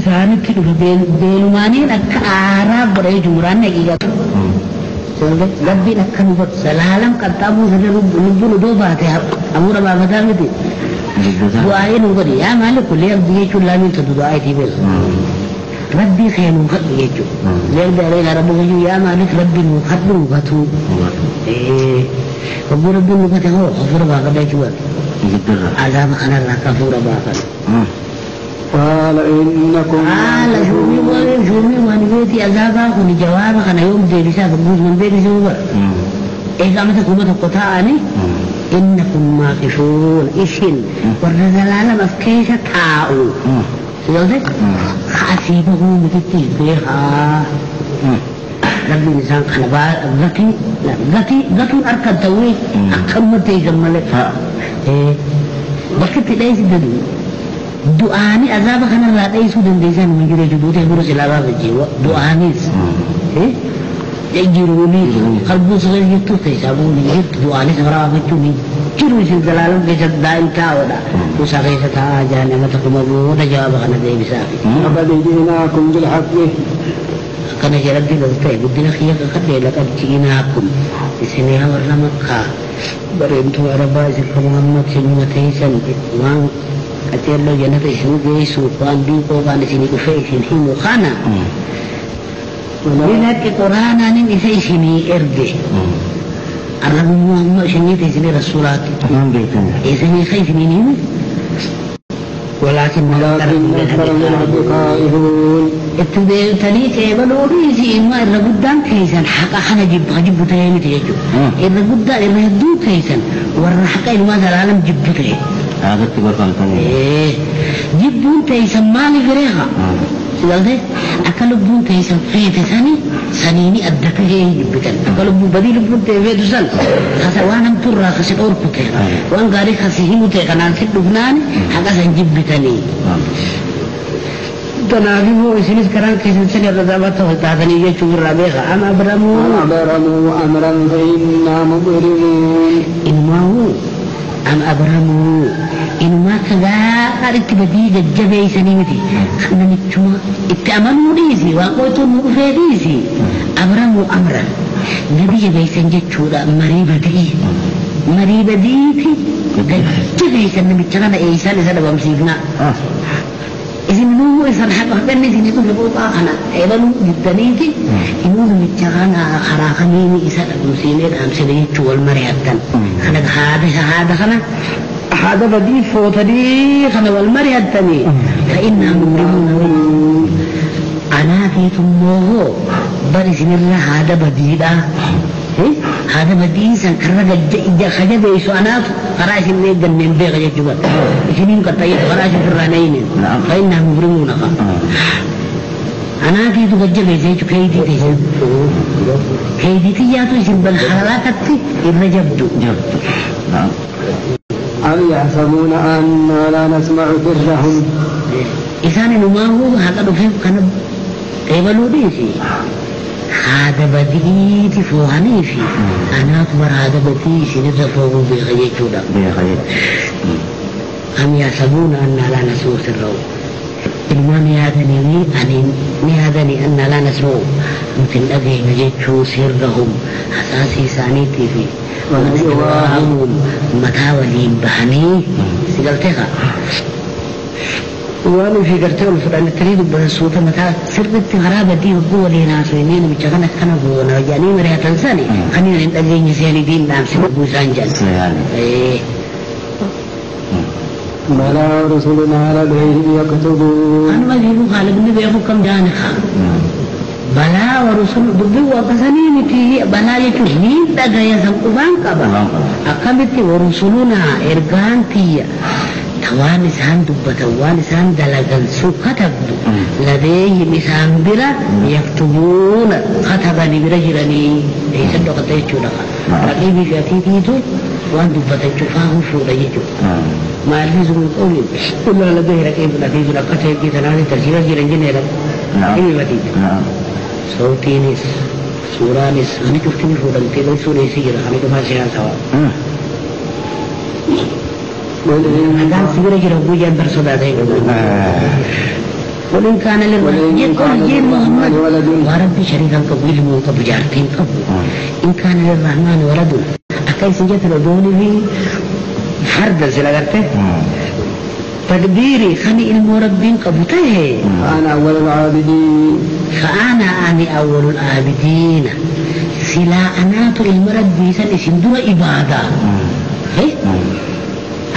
إساني كده بيلمانين أكارا بري جمران نجيجا ربي نكنو بس سلالم كتابو سر لبو دو باتها أمور بابا دامتي دعائي نوبري يا مالك كل يوم ديجو لامين تدو دعائي تبيل ربي خير نوخط ديجو ليك داري ربو يا مالك ربي نوخط نوخطو ربي نوخط هو غفور باقا ديجو عذاب خنا كفور باقا قال إنكم قال شومي ونبيتي عذابا كن جواب خنا يوم ديرسا بقول من بيت زوبر إيه قامت كومة قطعني إنكم ماكثون إشين والرزلال مفكيشة تاؤ يلدك خاسيبه متتي بها ربي نسان خنبا ذكي أركض توي أكمل تيجمل بكت ليس دلو دعاني عذاب خنا لا تيسو دنديسان من جري جدوته برس العذاب الجوا دعانيس يجروني قلبو صغير يتو تيسابون يت دعاني سغرا بچوني جروي سن زلالم كيسد دائم تاودا وساقي ستا جانا متقم ابو جواب خنا دي بساقي لقد جئناكم بالحق كان جربي لذكي بدنا خيك قد لقد جئناكم سنها ورمكا برنتو عربا سك محمد سنة تيسن وان أتير له جنة اسمه جيسو وان بيكو وان سيني كفاية سنين وخانا ولكن القرآن أنا نسي سيني إرده الرب محمد سيني تسيني رسولات سيني خي سنين ولكن أكثر الناس كارهون اتبعوا تليك يبلو بيسي إما الرقودان كيسان حقا حنا جب تهيمي تيجو الرقودان الرهدو كيسان والرحقا إلما العالم جب تهيمي هذا تبقى قلتني جبون تيسان مالي فريخا سيدالده أكالبون تيسان فيت سنيني أدكه جبتن أكالبون بدي لبون تيفيدو سن خاصة وانم ترى خاصة أوركو تيخا وان غاري خاصيهيمو تيخا نانسي لبناني حقا سن جبتني تنافي هو إسنس كران كيسن سن الرزابات وستاثني يشوف الرابيخا أم أبرموا أمرا فإنا مبرمون إنما هو أم أبرموا إنما كذا أردت بديجة جبهي سنيمتي خلنا نتشوى اتأمنوا ديسي وقوتوا مغفى ديسي أبرموا أمرا نبي جبهي سنجتشوى مريبة ديتي جبهي سنمي تغنى إيسان لسنة بمسيفنا إذن نوه إذن حق أخبرني سنكون لبوطا أنا إيبانو جدنيتي إنوه متغنى خراخنيني إيسان المسينير أمسيني يتشوى المريحة خلق هذا خلق هذا بدي فوتدي خنا والمري التاني فإنها مبرمون أنا في تمه برسم الله هذا بدي ده هذا بدي إنسان كرر جا خجا بيسو أنا خراش اللي جن من بيغ جوا إثنين كتاي خراش فرانين فإنها مبرمون أنا في تبجى بيسو كيدي تيسو كيدي تياتو سبب الحالات تي الرجبدو أم يحسبون أننا لا نسمع سرهم إسان ما هو هذا دفن كان تبلو ديسي هذا بديت فوهني في أنا أكبر هذا بديت نتفوه بغير جودا أم يحسبون أننا لا نسمع سرهم إلمان نهادني أننا لا نسمع مثل أبي نجد سرهم أساسي سانيتي في ومن متاولين بهني سيقلتها وأنا في قرتهم فلان تريد بسوط متى سرت غرابة دي وقوة لنا سوينين مجانا كنا بونا يعني مريها تنساني خلينا نتأجين يسياني دين نام سببو سانجل بلى رسولنا لديهم يكتبون أنا ما جيبو خالق نبي أبو كم جانخا بلا ورسول بدو وقسنين فيه بلا يتوهين تغيى سنقبان كبا أقبت ورسولنا إرغان تيا توان إسان دبتا وان إسان دلغن سو كتبدو لديه إسان برا يكتبون كتباني برجراني إيسان دو قطعي چونخا رقيبي في أتيتيتو وان دبتا چفاه فورا يجو ما يلفظ من قول كل لديه رقيب لديه لقطعي كي تناني ترسيبا جرنجن يلد إني وديد صوتينيس سورانيس أنا كفتني فودن تلو سوري سيرا أنا كفا سيان سوا أدان سيرا جرا بوجان برسودا دايما وإن كان للرحمن ولد ورب شريكا قبل الموت بجارتين قبل إن كان للرحمن ولد أكيد سنجت ردوني في فرد سلاغرته تدبيري خني المربين قبته فأنا أول العابدين فأنا أول العابدين سلا أنات المربي سنسين دون إبادة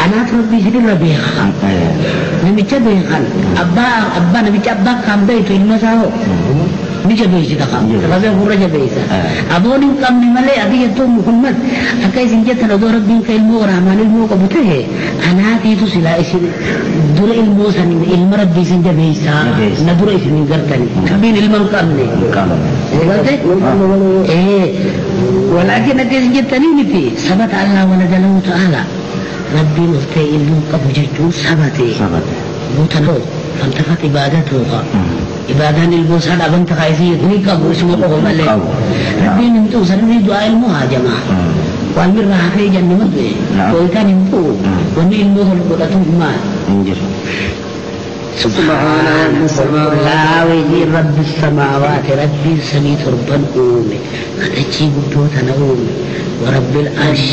أنات ربي سنين ربيخا نميجا بيخا أبا نميجا أبا كام بيتو المساو نميجا بيشي تقام ربي خرجا بيسا أبوني كام نمالي أبي يتو محمد أكاي سنجت ندو ربي كإلمو ورحمن إلمو قبته أنات يتو سلا إسن دور إلمو سنين المربي سنجا بيسا ندور إسن قرتني كبين إلمان كامني ولكن أكاي سنجت تنيني سبت الله ولد له تعالى ربي نفتي إلو قبو ججو سبتي بوتنو فانتفت عبادته عبادان البوسان أبن تخايزي يدني قبو اسمه قبو ملي ربي نمتو سنري دعاء المهاجمة والمر راحي جن مدوي وإنكان نمتو ومي الموت القرأة مال سبحان لا ويدي رب السماوات ربي سميت ربا أومي فتجي قدوتنا أومي ورب العرش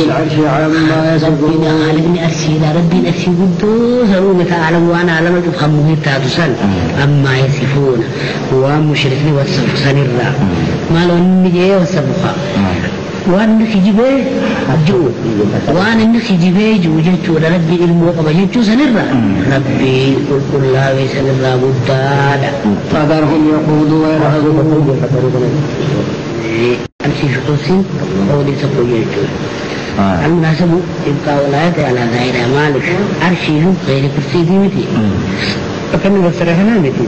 عما يصفون ربنا عالمني أرشي لا ربي أرشي قدوس أرومي تعلم وأنا أعلم تفهمه تاتسن أما يصفون هو مشركني والصفصن الرا ما لو نجي والصفقة وأن خجبه جو وأن خجبه جو جتو ربي الموقع جتو سنرا ربي قل لا ويسنرا بدادا فذرهم يقودوا ويلعبوا أمشي في قوسين قولي سبو جتو المناسب يبقى ولاية على ظاهر مالك أرشيه غير كرسي ديمتي وكان بصرها نامتي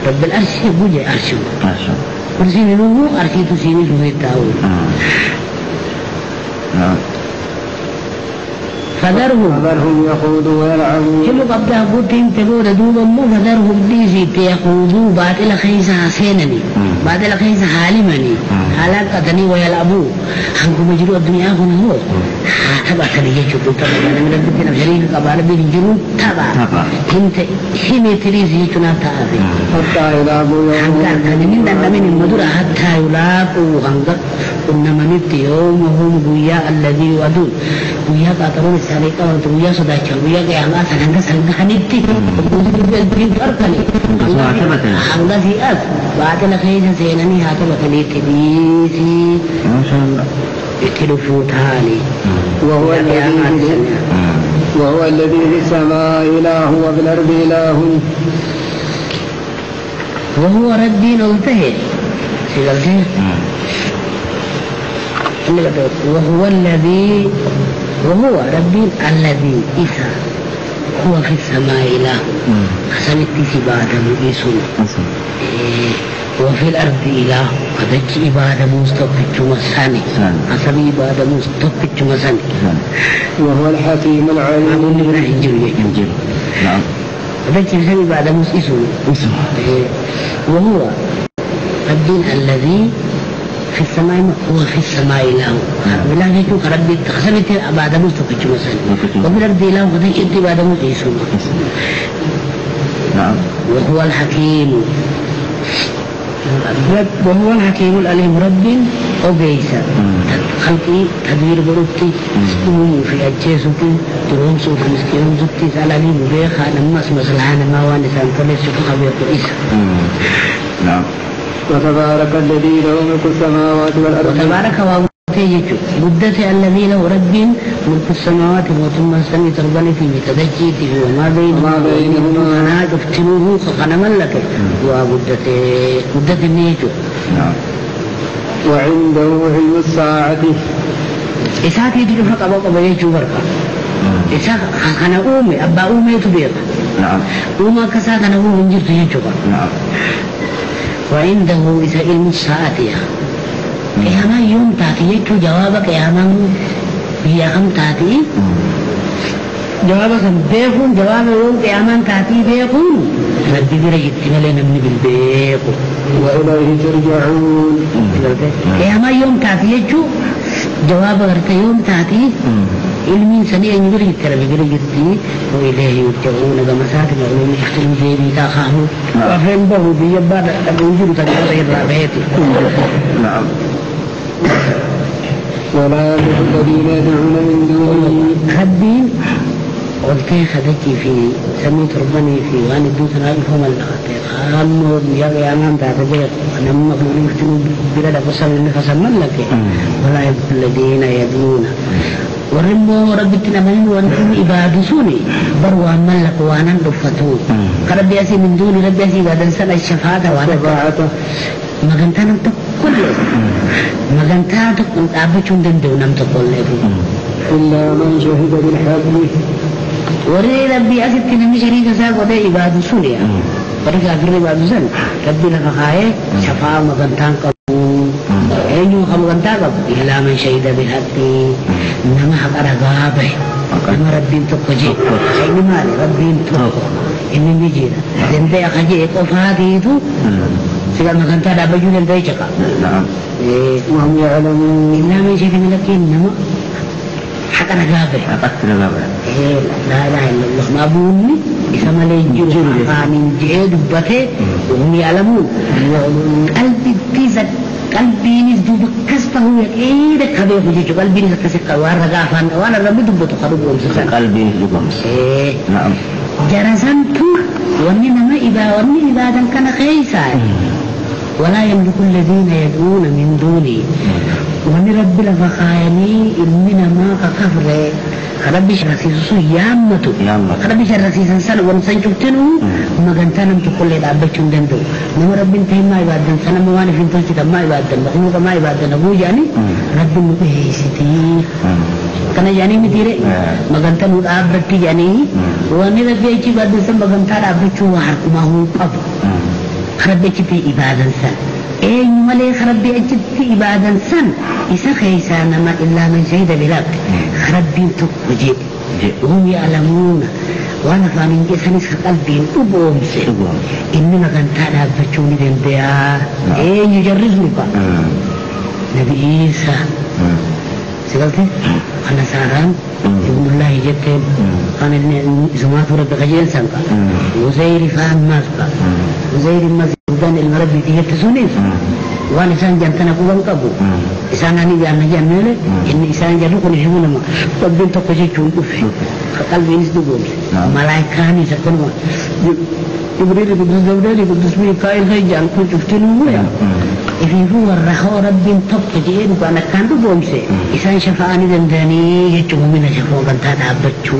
رب الأرش بوجه أرشه كرسي منه أرشي تسيني شوه التاول فذرهم يخوضوا ويلعبوا كلو قبضها قلتين تقول دوبا مو فذرهم ديزي تيخوضوا بعد إلى خيسة حسينني بعد إلى خيسة حالمني حالاقتني ويلعبوا حنكو مجروا الدنيا هنا هو تبع تريجة شبه تبع من ربنا بشريك قبال بيجروا تبع انت حمي تريزي يتنا تابي حتى يلعبوا حنكار كان من دانا من المدرة حتى يلاقوا حنكار إنما نبت يومهم قويا الذي يوعدون قويا قاتلون السالقة وقويا صداقة قويا قياما سننك سننك نبت البين فرقني حمد سيئات بعد لخيسة سيناني هاتبت لي تبيسي ما شاء الله يتلفوا تالي وهو الذي في السماء إله وفي الأرض إله وهو ربي نلتهي سيقلتهي وهو الذي وهو ربي الذي إذا هو في السماء إله خسنت سبادة مؤيسون وفي الأرض إله قدج إبادة مستقبت مساني أصل إبادة مستقبت مساني وهو الحكيم العليم أقول لي بنا هنجر نعم قدج إبادة مؤيسون وهو ربي الذي في السماء هو في السماء إله بلا يجوك ربي خسنت إبادة مستقبت مساني وفي الأرض إله قدج إبادة مؤيسون نعم وهو الحكيم وهو الحكيم العليم رب أوجيسا خلقي تدبير بربتي في أجهزتي تروم سوف مسكين زبتي سألني مبيخا نمس مسلحان ما وانسان تلس شفقا بيقئيسا نعم وتبارك الذي له ملك السماوات والأرض وتبارك وتيجو بدت الذي له رب ملك السماوات وثم السمي تربني في متدجيته وما بينهما أنا تفتنوه فقنا ملك وبدت النيجو نعم وعنده علم الساعة إساءة يجب فقط أبقى يجو بركة إساءة أنا أومي أبا أومي تبيق نعم أوما كساة أنا أومي نجرت يجو نعم وعنده إساءة علم الساعة قياما يوم تاتي يجو جواب قياما هي كم تاتي جواب كم بيكون جواب يوم قياما تاتي بيكون ربي برجت ملينا من بالبيكو وإليه ترجعون قياما يوم تاتي يجو جواب غرت يوم تاتي علمين سني أن يبرجت ربي برجتي وإليه يرجعون كما ساتنا علوم يختلوا جيبي تاخاهو وفين به بيبان الوجود تجري الرابعتي. نعم. ولا يملك الذين يدعون من دونه. خدين والكي خدتي في سميت ربني في وان الدوسنا فهم الخامور يا أمام تعتبر أنا مقبول يفتنوا بلاد بصر اللي فسمن لك ولا يملك الذين يدعون ورمو ربتنا من وانتم إبادسوني بروا ملك وانا دفتون ربي أسي من دون ربي أسي بعد سنة الشفاعة وعرفاعته مغنتان تقول مغنتان تقول أبتون دندو نم تقول إلا من شهد بالحق وري ربي أسي تنمي شريك ساق وده إبادسوني وري كافر إبادسون ربي لفقائه شفاعة مغنتان قبول أينو خمغنتان قبول إلا من شهد بالحق nama hak ada gabai, nama Rabbin tokko je, ini maali Rabbin tokko, ini biji, dente akaje eko fahati itu, sekarang makan tak ada baju dan day cakap. Wahum ya'lamun. Inna min syai'in lakin nama hak ada gabai. Hak ada gabai. La ilaha illallah mabuni, isa malejur, amin je dubbate, wahum ya'lamun. Qalbi tizat قلبي نزدو بكسته يكيد كبير بجيجو قلبي نزدو كسكا وارغافان وانا ربي دبتو خروب ومسسان قلبي نزدو بمس نعم جرسنتو ونما إبادا كان خيسا ولا يملك الذين يدعون من دوني ومن رب لفخايني إننا ما كفر ربي شرسيسو يامتو ربي شرسيسن سنة ونسان شفتنو مغانتانم تقول لي دابتشون دندو نما ربي انتهي ما يبادن سنة مواني في انتوشتا ما يبادن مخلوق ما يبادن أبو جاني ربي مبهيستي كان جاني مديري مغانتان ودابتي جاني واني ربي ايشي بادن سن مغانتان دابتشو وحرق ما هو قبو ربي ايشي إبادن سن اي مليك ربي اجدت إبادا سن إسا خيسان ما إلا من شهد بلاد ربي تقوجي هم يعلمون وانا فانين إسان إسا قلبي أبوهم سي إنما كانت هذا بچوني دين بيا اي يجرزني با نبي إيسا سيقلت أنا ساران ابن الله جدت أنا زمات ربي خجين سنقا وزير فهم ماسقا وزير ماسقا dan ilmu Rabbi tiga tersunis. Wan isan jantan aku bang kabu. Isan ani jangan jangan ini isan jangan kau nismu nama. Rabbi tu kau jadi cungku. Kakal binis tu bom. Malaikat ni sakon ma. Ibrahim kudus mi kain hai jangan kau cuftin mu ya. Ibu warahau Rabbi tu kau jadi bukan anak kandu bom se. Isan syafaani dan dani cuma mina syafaa kan tak ada bercu.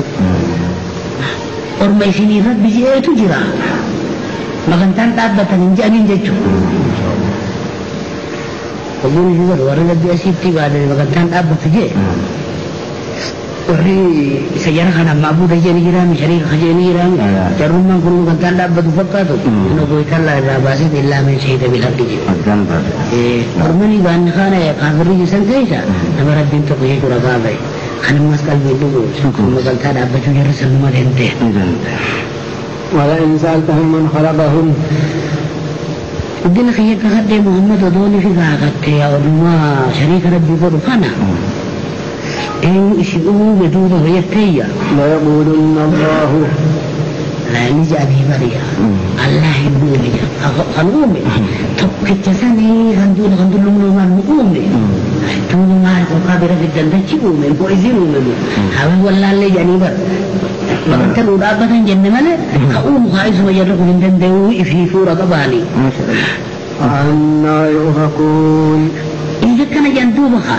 Orang sini Rabbi itu jira. Magantan tabbatan janin jechu. Kemudian juga orang lebih asiti pada magantan tabbatan je. Orang sejarah kan mabu dah jadi kiram, cari kerja ni kiram. Jarum mang kuru magantan tabbatan fakkat tu. Nopo ikallah rabasi illa min syahida bil haqqi je. Orang ni ban kan ya kafir je sangkaisa. Nama Rabbin tu kaya kurang baik. Kan maskal betul. Magantan tabbatan je rasul malente. ولئن سألتهم من خلقهم الدين خيك خد محمد ودوني في ذاك يا ما شريك ربي فرفنا إن يشبهوا بدونه يتيا لا يقولن الله لا نجاني مريا الله يبوني أنومي تبكتسني غندون لمن مقومي تقول ما قابل في الجنة تشومي بوزينومي هذا والله اللي جاني بر Makan udah apa kan jenis mana? Kau muka itu saja aku minta dewi ififura kabali. Anna yuhakun. Ini kan jantung muka.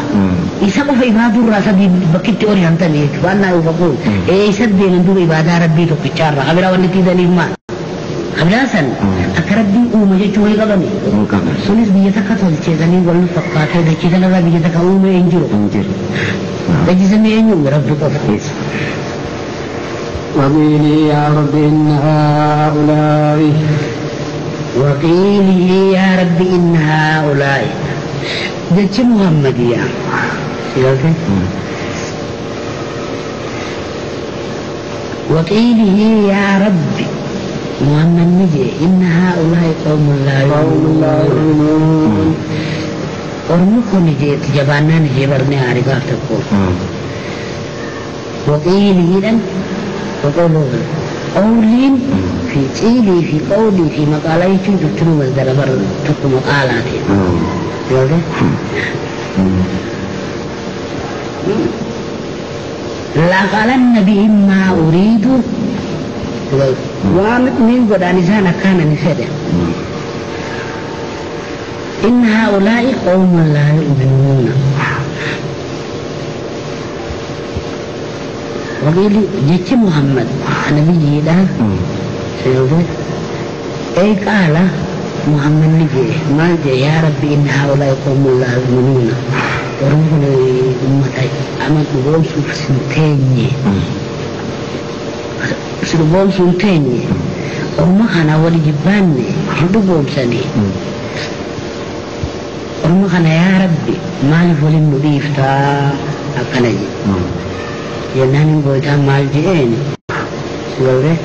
Isa ko ibadur rasa di bakit teori hantar ni. Anna yuhakun. Isa dia nanti ibadah Rabbi tu bicara. Kami rawan di tidak lima. Kami rasan. Akarab di umma je cuai kalau ni. Sulis biaya tak kau cerita ni walau fakkat ada cerita lagi biaya tak kau umma injur. Jadi sebenarnya Rabbi tu. وقيلي يا رب إن هؤلاء وقيلي يا رب إن هؤلاء جت محمد يا وقيلي يا رب محمد نجي إن هؤلاء قوم لا يؤمنون أرمكم نجي تجبانا نجي برني عارفة تقول وقيلي لن وقولوا قولين في قيلي في قولي في مقالي تكتنوا مصدر بر تكتنوا مقالاتي يوضي لقال النبي ما أريد ومن قد أنسانا كان نسده إن هؤلاء قوم لا يؤمنون وقيل جيت محمد النبي ده سيقول أي قال محمد نجي ما جاء يا ربي إن هؤلاء قوم لا يؤمنون ورغم أمتي أما تقول سنتيني أما أنا ولي جباني هندو بومساني أما أنا يا ربي ما لفولي مضيف تا أكنجي ينامي بويتا مال جئين سيقول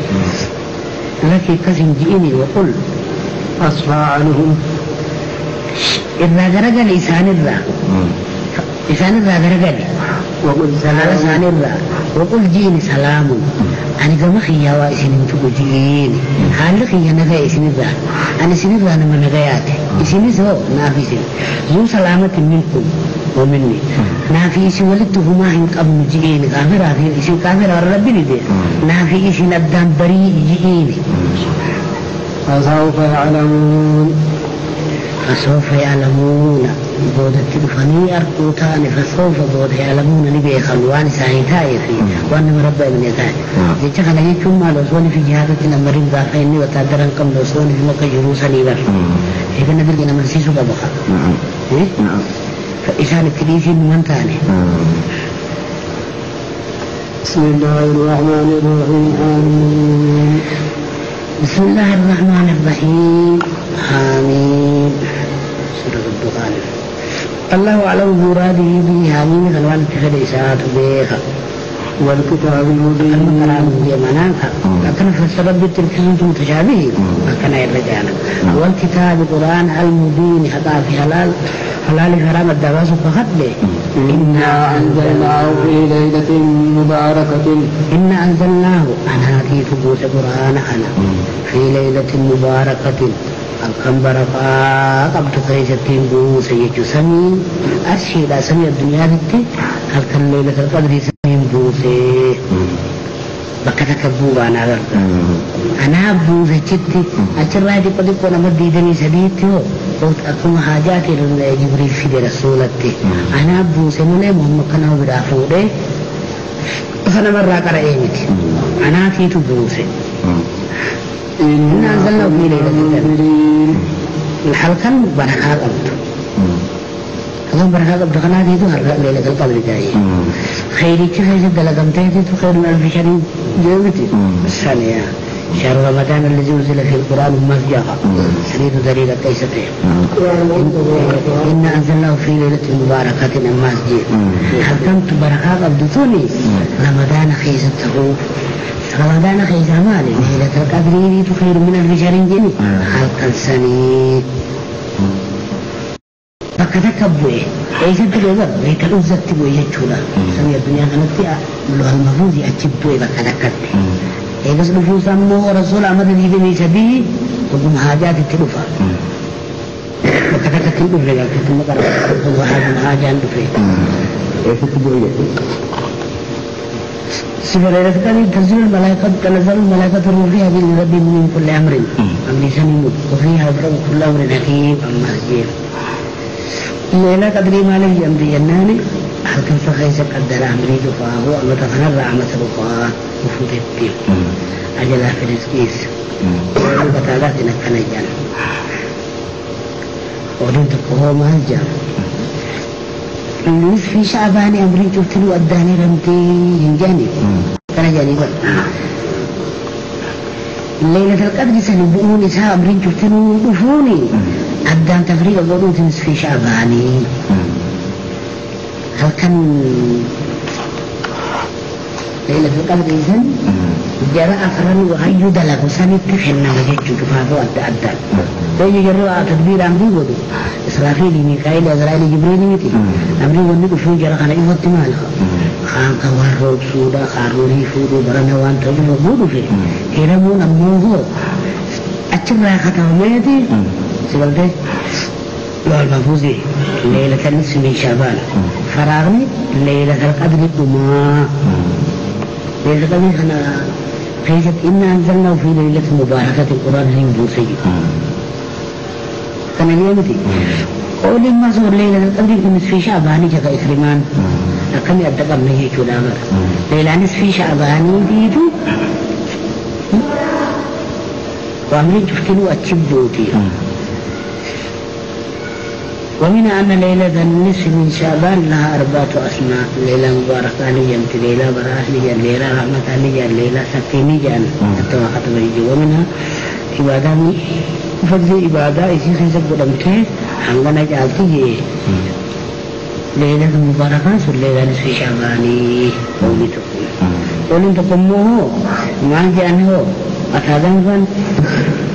لكي قسم جئيني وقل أصفى عنهم إذا درجة لسان درجة وقل سلام وقل جيني سلام أنا كم خيا وإسنين تقول جيني حال خيا نجا إسنين ذا أنا سنين ذا أنا من نجايات إسنين زو نافيسين زو سلامة منكم ومني نافيس ولدتهما إن قبل جيني كافر هذه إسن كافر ربي ندي نافيس ندم بريء جيني فسوف يعلمون بود التلفوني أركوتاني فسوف بود يعلمون نبي خلوان سايتاي في وأنا مربى من يتاي جيت أنا يكون ما لوسوني في جهادنا مريض ضعفيني وتقدرن كم لوسوني في مكة جروسني بر إذا نقول لنا مرسيسو كبخا فإذا نكريسي من ثاني بسم الله الرحمن الرحيم آمين بسم الله الرحمن الرحيم آمين سورة الدخان الله أعلم مراده به آمين خلوان اتخذ إساءة بيخا والكتاب المبين المقرآن بيماناك لكن فالسبب بالتركيز متشابه لكن يرجعنا والكتاب القرآن المبين حتى في حلال حرام الدواس فقط به إنا أنزلناه في ليلة مباركة إنا أنزلناه أنا أتيت بوس قرآن أنا في ليلة مباركة الكم بركة قبض خيجتين بوس يجسمي أشهد أسمي الدنيا ذكي هلك الليلة القدر سمين بوس بكتك بوغانا أنا بوس جدي أجرى دي قد يكون مديدني سديتي قلت أكون حاجاتي لجبريل في رسولتي أنا بوس من محمد كان برافوده فأنا مرة قرأينتي أنا أتيت بوس إنا أنزلنا في ليلة القدر الحلقة بركة قبض أظن بركة قبض خنا تيتو ليلة القدر جاي خيري كيف دلقم تيتو خير من ألف شهر جوتي الثانية شهر رمضان الذي أنزل في القرآن مزجاها سريد دليل قيسته إنا أنزلناه في ليلة مباركة المسجد هل كنت بركة قبض توني رمضان خيسته رمضان خيس مالي ليلة القدر يريد خير من ألف شهر جني خلق السنين فكذا بوي أي سنت لذا ليك الأوزت بوي يجولا سمي الدنيا كانت لو المفروض يأتي بوي بكذا كذا أي بس نفوس أمه ورسول أمد الجبين يسبي وقم حاجات التلفة بكذا كذا بوي كذا مقرر وواحد من حاجات بوي أي سنت بوي سبحان الله تنزل الملائكة تنزل الملائكة الروح فيها بإذن ربهم من كل أمر سميم وفيها يفرغ كل أمر حكيم أما سجير ليلة قدري ما له أمري الناني هل كنت خيسك قدر أمري دفاعه أما تفنر عمة رفاعه وفوت الدين أجل في الاسكيس وبتالات نكنا جان ودون تقوه مهجا في شعبان أمري تفتلو أداني رمتي جاني كان جاني بل ليلة القدر سنبؤون إساء أمري تفتلو أفوني أدان تفريق قولون تنس في شعباني هل كان ليلة القدر إذن جراء فرن وغيو دلق وساني تخلنا وجدت كفافو أدان بيجي جراء تدبير أمري ودو إسرافيل ميكائيل إسرائيل جبريل ميتي أمري ونقو فيه جراء خنا إيوات مالها خان كوارو سودا خاروري فودو برنا وان تبي بودو في هنا مو نموه أتشبه ختاميتي سبلته لو المفوزي ليلة النصف من شعبان فراغني ليلة القدر الدماء ليلة القدر أنا قيست إنا أنزلنا في ليلة مباركة القرآن الهندوسي كان اليومتي قول ما زور ليلة القدر نصف شعبان جاك إكرمان لكن يدقم نهي كلامر ليلة نصف شعبان ديدو وعملي تفتلوا أتشبوتي ومن أن ليلة النصف من شعبان لها 4 أسماء ليلة مباركة ليا ليلة براءة ليا ليلة رحمة ليا ليلة سكينية التوقت بريجي ومنها عبادة فضل عبادة إسي خيسك بدمته حنغنا جالتي ليلة مباركة سر ليلة نصف شعباني قولي تقوم قولي تقومه ما جانه أتادم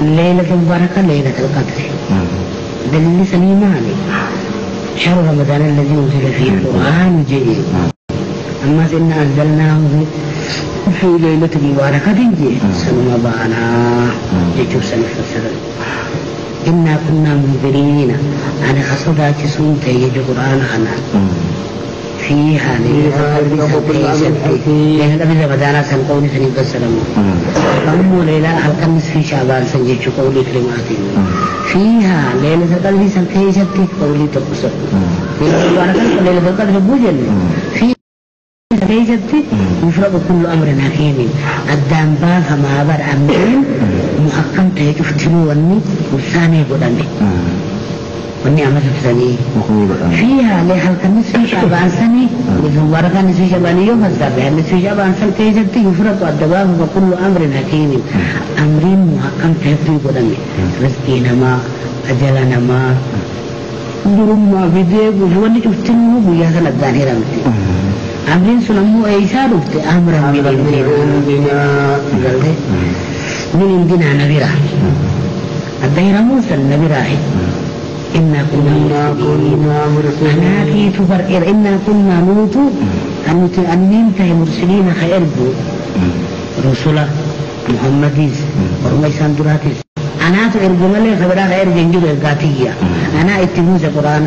ليلة مباركة ليلة القدر دليل سليماني شهر رمضان الذي أنزل فيه القرآن جيد أما إنا أنزلناه في ليلة مباركة جيد سنما بانا جيجو سنفسر إنا كنا منذرين أنا خصدا جسون تيجو قرآن أنا فيها ليلة رمضان سنقوني سنين السلام فأمو ليلة حلقا نصف شعبان سنجيجو قولي كلماتي فيها ليلة القدر سنكيستي قولي تقصر ليلة القدر بوجل فيها سنكيستي يفرق كل أمر حكيم الدنبا فما بر أمرين محكم تيجو فتنو وني وثاني قدامي وني عمل ثاني فيها لحلقة نصف شعبان سني ومباركة نصف شعبان يوم السابع نصف شعبان سنكيستي يفرق الدباب وكل أمر حكيم أمرين محكم تيجو قدامي رزقنا ما أجلنا ما نورم ما بديه وجواني شفتني بويا سنة ظاهرة متي أمرين سلمو أيسا رفت أمر من عندنا نبيرا الدهيرة موسى النبيرا إنا كنا مرسلين أنا كي تبرئر إنا كنا نوتو أن ننتهي مرسلين خيربو رسولا محمديس ورميسان دراتيس أنا تقرب لي خبرها غير جنجو القاتية أنا اتبوز قرآن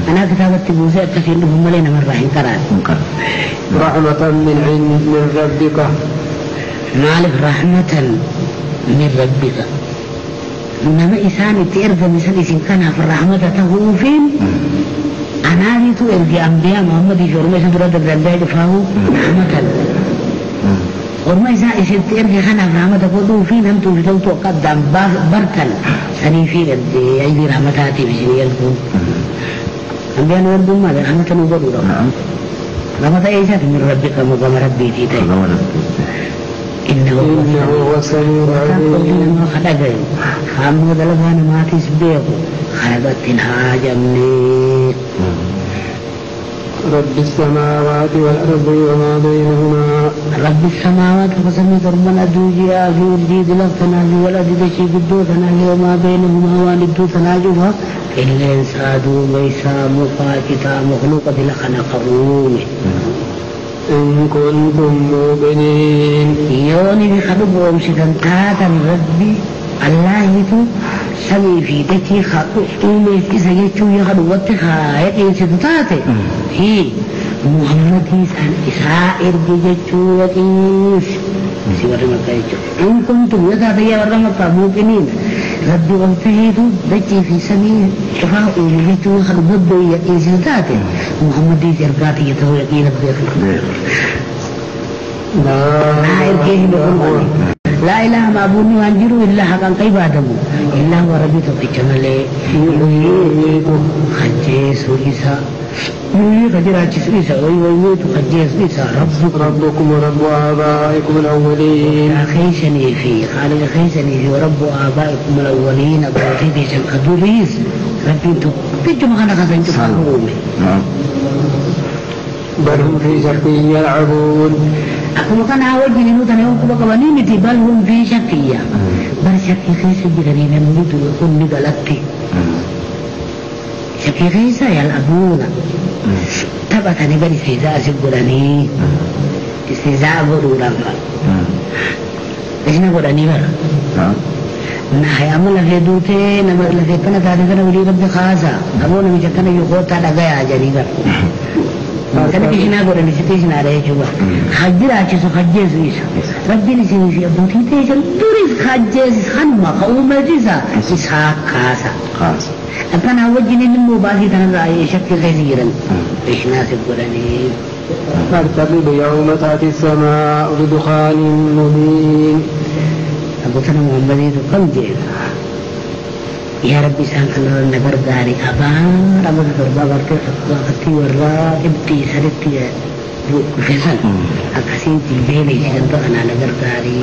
أنا كتاب اتبوز كثير هم لنا مرة إنكارات رحمة من ربك مالك رحمة من ربك إنما إنسان تقرب مثل إسم كان في الرحمة تهوفين أنا ريتو إرجع أنبياء محمد يشورمي سندرات الربيع فهو رحمة ورما إذا إسنت إرجع خنا رحمة تقولوا فين هم توجدوا قدام بركل سني في قد أيدي رحمتاتي في سنيالكم أنبياء نوردوا ما رحمة نوردوا رحمة إيجاد من ربك مقام ربي تيتي إنه هو السميع العليم ما خلقه خامو دلبان ما تسبيه خلقت الحاجة مني رب السماوات والأرض وما بينهما رب السماوات وسمي ربنا دوجيا في الجيد لفتنا في ولد دشي قدوتنا وما بينهما والدو تناجوها إلا إنسادو ويسا مقاكتا مخلوقة لخنقرون إن كنتم موقنين يوني بخلق ومشدن تاتا ربي الله يتو سمي في دكي خاطومي كيسا يتو يخلق واتخا يتو تاتي هي محمد إسائر بجتو يتيس سيوار مكايتو إن كنتم يتاتي ورمك موقنين ربي وانتهيتو دكي في سمي شفاء ومجتو يخلق بدو يتيس تاتي محمد إسائر يتو يتيس لا إله معبود وانجروا إلا حقا قيب آدمو إلا هو ربي تقجمالي خجيس إيسا خجراجس إيسا ويويت خجيس إيسا ربكم ورب آبائكم الأولين خيسني في خالق خيسني في ورب آبائكم الأولين أبوتي بيسا قدوريس ربي تقجم خانا خزن تفاقومي بل هم في شك يلعبون أكو كان أول جنين وتناول كبا كبانين بل هم في شك بل شك خيس جرين نميت ويكون نقلتي شك خيس يلعبون taphatanii gadi istihzaa si godhanii istihzaa godhuudhaan fa'a. Isna godhanii bara. Amma lafee duutee nama lafee kana taate kana walii rabbi kaasa aboo namicha kana yoo kootaa dhagayaa jedhanii bara. Kana kishinaa godhani sitti isinaadha jechuudha. Hajjiraachisu hajjeesu isa. Rabbiin isinii fi abbootii teessan duris hajjeesis hanuma ka uummatiisa isaa kaasa. Akkanaa wajjin immoo baasii kanarraa shakkii keessa jiran kishinaa si godhanii. فارتقب يوم تأتي السماء بدخان مبين. أبوتنا محمد كم جيل يا ربي سانكنا نبر داري أبان رمض دربا ورته وقتي ورا ابتي سرتي فيصل أكاسين تيجي جنت أنا نبر داري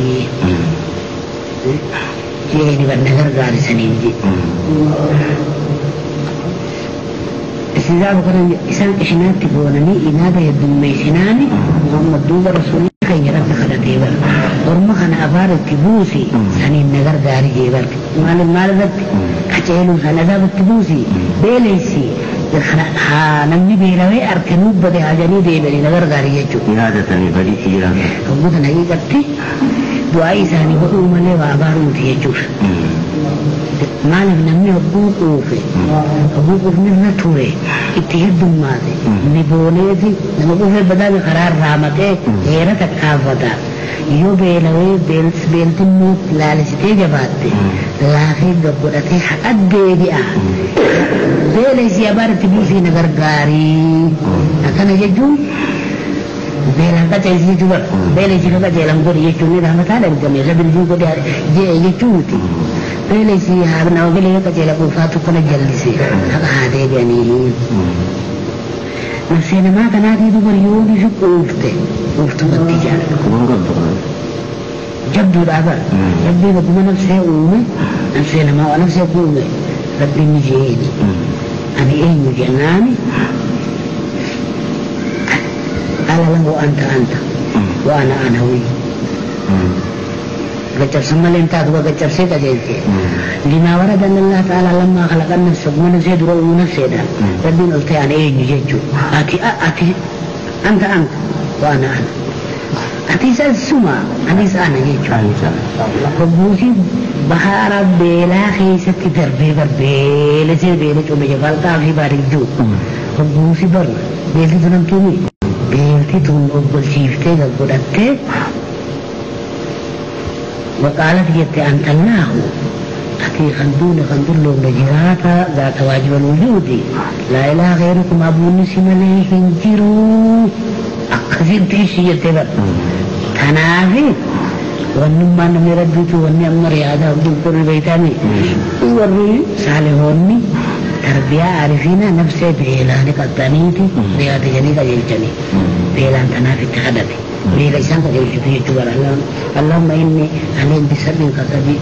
جيني نبر داري سنين جي استجاب كرن إنسان إشنات تقولني إنادة يدم ميسناني محمد دوب رسولي خير رب خلتي بر ورما خنا أبار التبوسي سنين نجر داري جبر مال ذات كتيلو سنذا بالتبوسي بيليسي خنا نمني بيروي أركنوب بدي هاجني دي بري نجر داري يجو إنادة تاني بدي إيران كم نهي كتي دعائي ساني بقول ملء وعبار متيجور مالك نمني حقوق من نتوري اتهد ماذي نبوليدي نمقوه بدل قرار رامته غيرة تكافتا يو بيلوي بيلت موت لالسته جباتي لاخي قبرتي حقد بيدي بيلسي أبار تبوسي نگر غاري أكنا ججون بيلان کا چیزی جوڑ بیلے سی کا جیلم کو یہ چونی رحمت ہے لگنے سے بلجو کو یہ چوتی بیلے سی ہر نو کے لیے کا جیلا کو فاتو کو جلدی سے ہا دے گنی نفسنا ما كان هذه دور يوم يشوف وفته بدي جال جبدوا العبر ربي بدنا نفسه أمه نفسنا ما ونفسه أمه ربي نجيني أنا إيه نجناني قال له أنت وأنا هوي قد سمى الإنتاج وقد سيد جيتي لما ورد أن الله تعالى لما خلق النفس من زيد رؤو نفسه ربي قلت أنا إيه نجيجو أتي أنت وأنا أتي سأسمى أني سأنا جيجو فبوسي بحارة بيلا خيسة دربي لسي بيلا جو مجفال تافي بارك جو فبوسي بر بيلتي تنم تومي بيلتي تون أقبل شيفتي قدرتي وقالت جت أنت الله أتي خندون لو نجراتا ذات واجب الوجود لا إله غيركم أبو نسم عليه انجروا أقصد تيشي يتبر تنافي ونما نمي ربيتو وني أمر يادا عبد القر بيتاني وري صالحوني تربية عارفين نفسي بإعلانك التانيتي رياض جنيك جلجني بإعلان تنافي تخدتي بيلا إسان كجل شفيه جوار اللهم إني عليك بسر من قصدي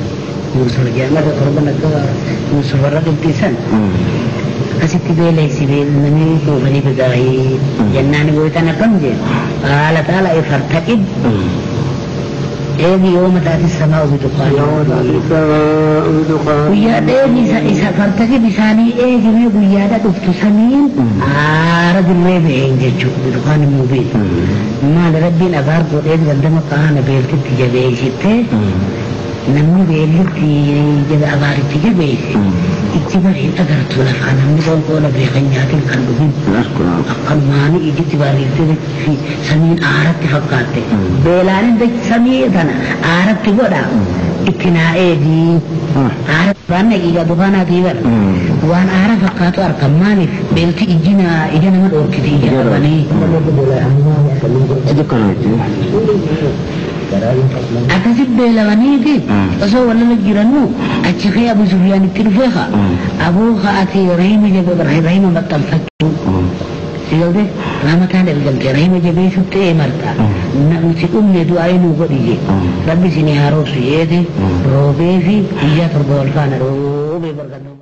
يوسف جانا ربنا كوا يوسف الرقم تيسان أسيت بيلا يسيبيل نمي كوفني بداهي جناني بويتانا كمجي قال تعالى فارتقب إيه يوم تأتي السماء بدخان ويا ديني إذا فارتقب بساني إيه جميع ويادا دفت سمين عارض الريب عندي بدخان مبين ما ربي أبار قريب عندما كان بيلت تجبيشته نمني بيلت جب أبار تجبيش إجبار أقدر تقول فانا نقول قول بيخنيات الكندوين أقل ماني إجت باريت في سمين عارض تفقاته بيلان دك سمين أنا عارض تقولا إتنا إيدي عارض فانا إيجا دفانا تيبر وان عارض فقاته أركماني بيلت إجنا من أوركتي إجاباني أكسب بيلوانيتي أصو ولا لجيرانو أتشخي أبو سفيان التلفيخة أبو خاتي رحيم جبه رحيم بطل فتو سيقول رحمة الله بجلت رحيم جبه شبته مرتا نمسي أمي دعاين وقديجي ربي سيني هاروسي يدي روبي في إجا تربو الفان روبي برغنو